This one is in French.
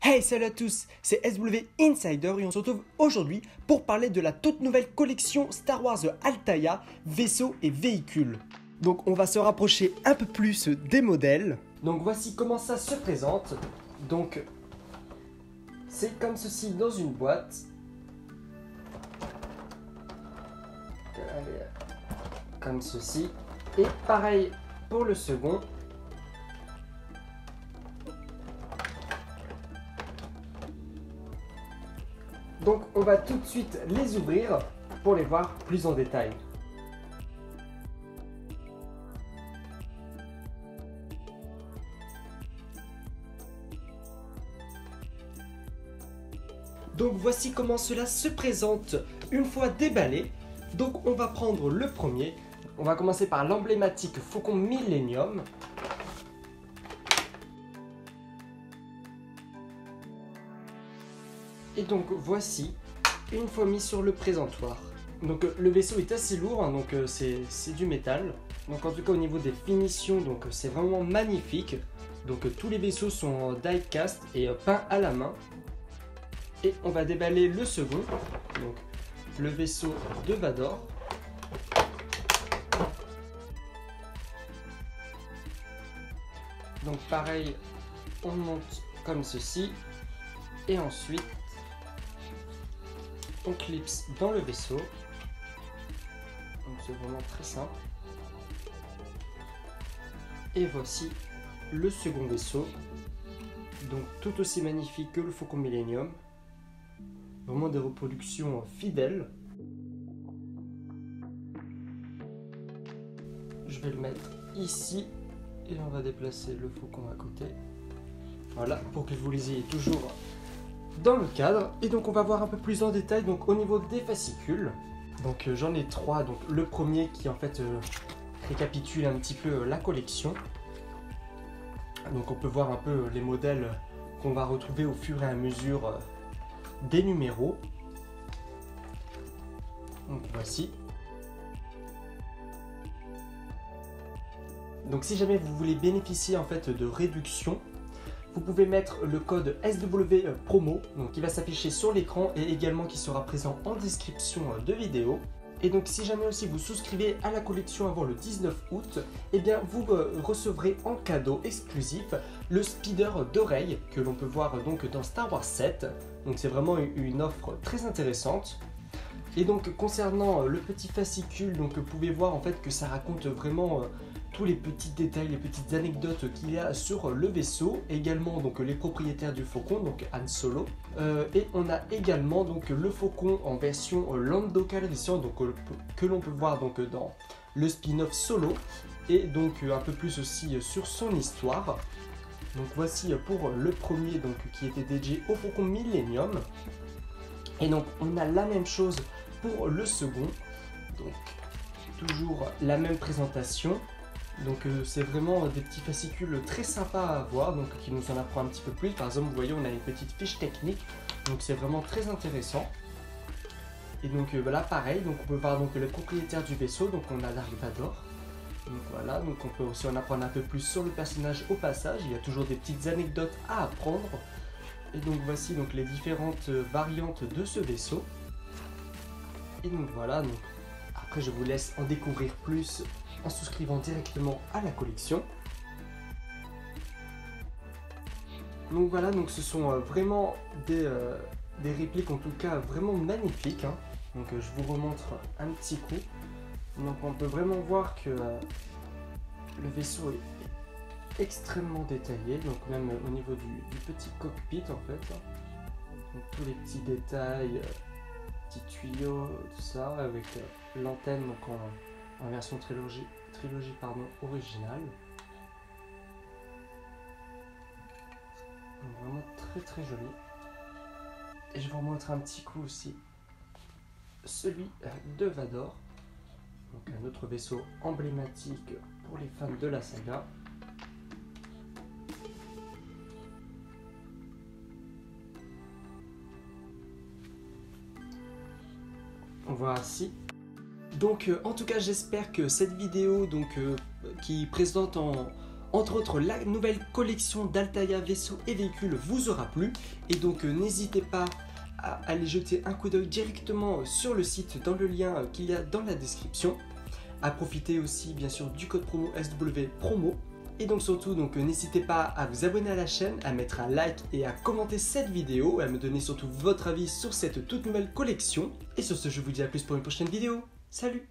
Hey, salut à tous, c'est SW Insider et on se retrouve aujourd'hui pour parler de la toute nouvelle collection Star Wars Altaïa, vaisseaux et véhicules. Donc on va se rapprocher un peu plus des modèles. Donc voici comment ça se présente. Donc c'est comme ceci dans une boîte. Comme ceci. Et pareil pour le second. Donc on va tout de suite les ouvrir pour les voir plus en détail. Donc voici comment cela se présente une fois déballé. Donc on va prendre le premier. On va commencer par l'emblématique Faucon Millenium. Et donc voici, une fois mis sur le présentoir. Donc le vaisseau est assez lourd, hein, donc c'est du métal. Donc en tout cas au niveau des finitions, donc c'est vraiment magnifique. Donc tous les vaisseaux sont en die cast et peints à la main. Et on va déballer le second, donc le vaisseau de Vador. Donc pareil, on monte comme ceci. Et ensuite, on clipse dans le vaisseau. Donc c'est vraiment très simple. Et voici le second vaisseau. Donc tout aussi magnifique que le Faucon Millenium. Vraiment des reproductions fidèles. Je vais le mettre ici. Et on va déplacer le Faucon à côté. Voilà, pour que vous les ayez toujours dans le cadre. Et donc on va voir un peu plus en détail donc au niveau des fascicules. Donc j'en ai trois. Donc le premier qui en fait récapitule un petit peu la collection. Donc on peut voir un peu les modèles qu'on va retrouver au fur et à mesure des numéros. Donc voici. Donc si jamais vous voulez bénéficier en fait de réduction, vous pouvez mettre le code SW promo, donc qui va s'afficher sur l'écran et également qui sera présent en description de vidéo. Et donc si jamais aussi vous souscrivez à la collection avant le 19 août, eh bien vous recevrez en cadeau exclusif le speeder d'oreille que l'on peut voir donc dans Star Wars 7. Donc c'est vraiment une offre très intéressante. Et donc concernant le petit fascicule, donc vous pouvez voir en fait que ça raconte vraiment tous les petits détails, les petites anecdotes qu'il y a sur le vaisseau, également donc les propriétaires du Faucon, donc Han Solo, et on a également donc le Faucon en version Lando Calrissian, donc que l'on peut voir donc dans le spin-off Solo, et donc un peu plus aussi sur son histoire. Donc voici pour le premier donc qui était dédié au Faucon Millenium, et donc on a la même chose pour le second, donc toujours la même présentation. Donc c'est vraiment des petits fascicules très sympas à voir, donc qui nous en apprend un petit peu plus. Par exemple, vous voyez, on a une petite fiche technique, donc c'est vraiment très intéressant. Et donc là, pareil, donc on peut voir donc le propriétaire du vaisseau, donc on a Dark Vador. Donc voilà, donc on peut aussi en apprendre un peu plus sur le personnage au passage. Il y a toujours des petites anecdotes à apprendre. Et donc voici donc les différentes variantes de ce vaisseau. Et donc voilà, donc après je vous laisse en découvrir plus en souscrivant directement à la collection. Donc voilà, donc ce sont vraiment des répliques en tout cas vraiment magnifiques, hein. Donc je vous remontre un petit coup. Donc on peut vraiment voir que le vaisseau est extrêmement détaillé, donc même au niveau du petit cockpit en fait. Donc tous les petits détails, petits tuyaux, tout ça, avec l'antenne donc en version trilogie originale. Donc vraiment très très joli. Et je vais vous montrer un petit coup aussi celui de Vador. Donc un autre vaisseau emblématique pour les fans de la saga. Voici. Donc en tout cas j'espère que cette vidéo donc, qui présente Entre autres, la nouvelle collection d'Altaïa vaisseaux et véhicules vous aura plu et donc n'hésitez pas à aller jeter un coup d'œil directement sur le site dans le lien qu'il y a dans la description. À profiter aussi bien sûr du code promo SWPROMO. Et donc surtout, n'hésitez pas à vous abonner à la chaîne, à mettre un like et à commenter cette vidéo et à me donner surtout votre avis sur cette toute nouvelle collection. Et sur ce, je vous dis à plus pour une prochaine vidéo. Salut!